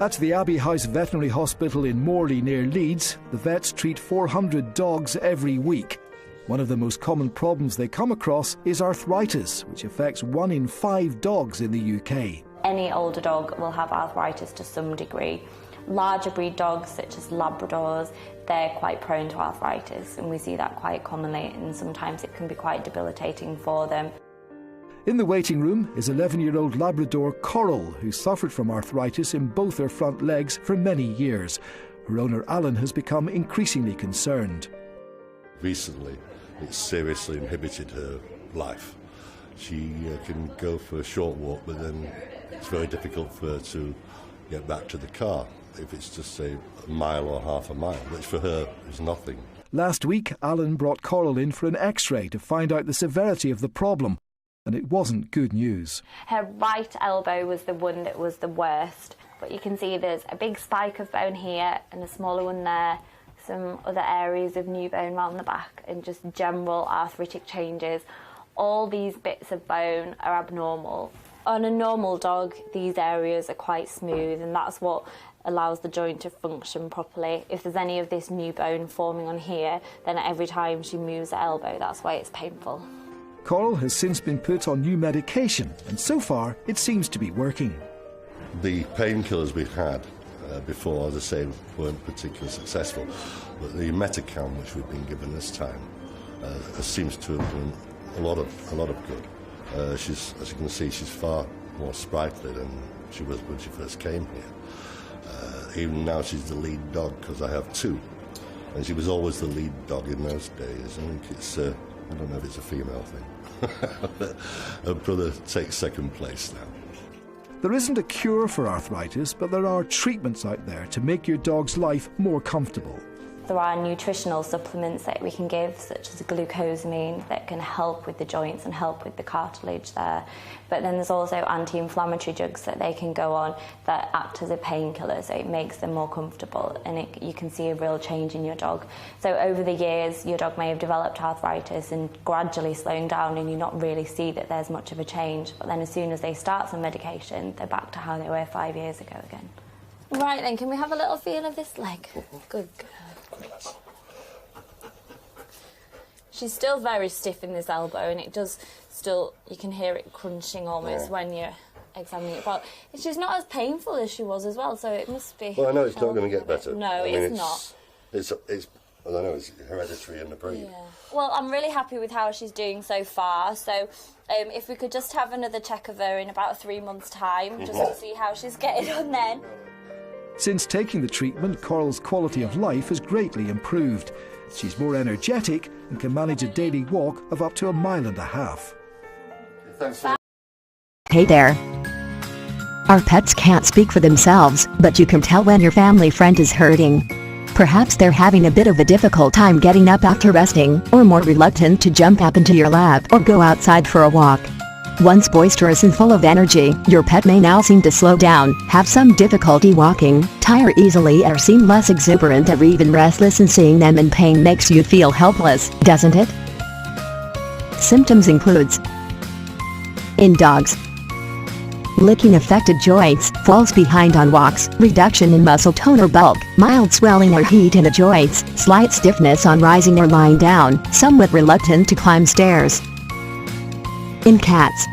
At the Abbey House Veterinary Hospital in Morley near Leeds, the vets treat 400 dogs every week. One of the most common problems they come across is arthritis, which affects 1 in 5 dogs in the UK. Any older dog will have arthritis to some degree. Larger breed dogs, such as Labradors, they're quite prone to arthritis, and we see that quite commonly, and sometimes it can be quite debilitating for them. In the waiting room is 11-year-old Labrador Coral, who suffered from arthritis in both her front legs for many years. Her owner Alan has become increasingly concerned. Recently, it's seriously inhibited her life. She can go for a short walk, but then it's very difficult for her to get back to the car if it's just, say, a mile or half a mile, which for her is nothing. Last week, Alan brought Coral in for an X-ray to find out the severity of the problem, and it wasn't good news. Her right elbow was the one that was the worst, but you can see there's a big spike of bone here and a smaller one there, some other areas of new bone around the back, and just general arthritic changes. All these bits of bone are abnormal. On a normal dog, these areas are quite smooth, and that's what allows the joint to function properly. If there's any of this new bone forming on here, then every time she moves the elbow, that's why it's painful. Coral has since been put on new medication, and so far it seems to be working. The painkillers we've had before, as I say, weren't particularly successful, but the Metacam, which we've been given this time, seems to have done a lot of good. As you can see, she's far more sprightly than she was when she first came here. Even now she's the lead dog, because I have 2, and she was always the lead dog in those days. I think it's, I don't know if it's a female thing. Her brother takes second place now. There isn't a cure for arthritis, but there are treatments out there to make your dog's life more comfortable. There are nutritional supplements that we can give, such as glucosamine, that can help with the joints and help with the cartilage there. But then there's also anti-inflammatory drugs that they can go on that act as a painkiller, so it makes them more comfortable, and you can see a real change in your dog. So over the years, your dog may have developed arthritis and gradually slowing down, and you not really see that there's much of a change. But then as soon as they start some medication, they're back to how they were 5 years ago again. Right then, can we have a little feel of this leg? Good girl. She's still very stiff in this elbow, and it does still, you can hear it crunching almost when you're examining it. But she's not as painful as she was as well, so it must be... Well, I know it's not going to get better. No, it's not. It's I don't know, it's hereditary in the breed. Yeah. Well, I'm really happy with how she's doing so far, so if we could just have another check of her in about 3 months' time, just to see how she's getting on then. Since taking the treatment, Coral's quality of life has greatly improved. She's more energetic and can manage a daily walk of up to 1.5 miles. Thanks. Hey there. Our pets can't speak for themselves, but you can tell when your family friend is hurting. Perhaps they're having a bit of a difficult time getting up after resting, or more reluctant to jump up into your lap or go outside for a walk. Once boisterous and full of energy, your pet may now seem to slow down, have some difficulty walking, tire easily, or seem less exuberant or even restless, and seeing them in pain makes you feel helpless, doesn't it? Symptoms includes: in dogs, licking affected joints, falls behind on walks, reduction in muscle tone or bulk, mild swelling or heat in the joints, slight stiffness on rising or lying down, somewhat reluctant to climb stairs. In cats,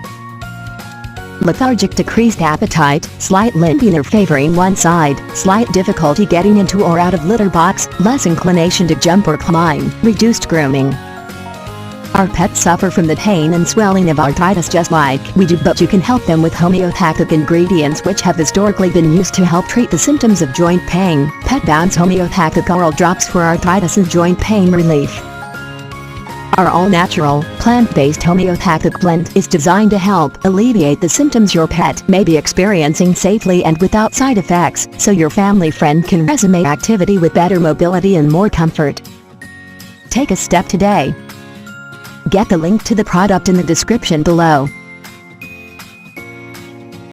lethargic, decreased appetite, slight limping or favoring one side, slight difficulty getting into or out of litter box, less inclination to jump or climb, reduced grooming. Our pets suffer from the pain and swelling of arthritis just like we do, but you can help them with homeopathic ingredients which have historically been used to help treat the symptoms of joint pain. Pet Bounce Homeopathic Oral Drops for arthritis and joint pain relief. Our all-natural, plant-based homeopathic blend is designed to help alleviate the symptoms your pet may be experiencing safely and without side effects, so your family friend can resume activity with better mobility and more comfort. Take a step today. Get the link to the product in the description below.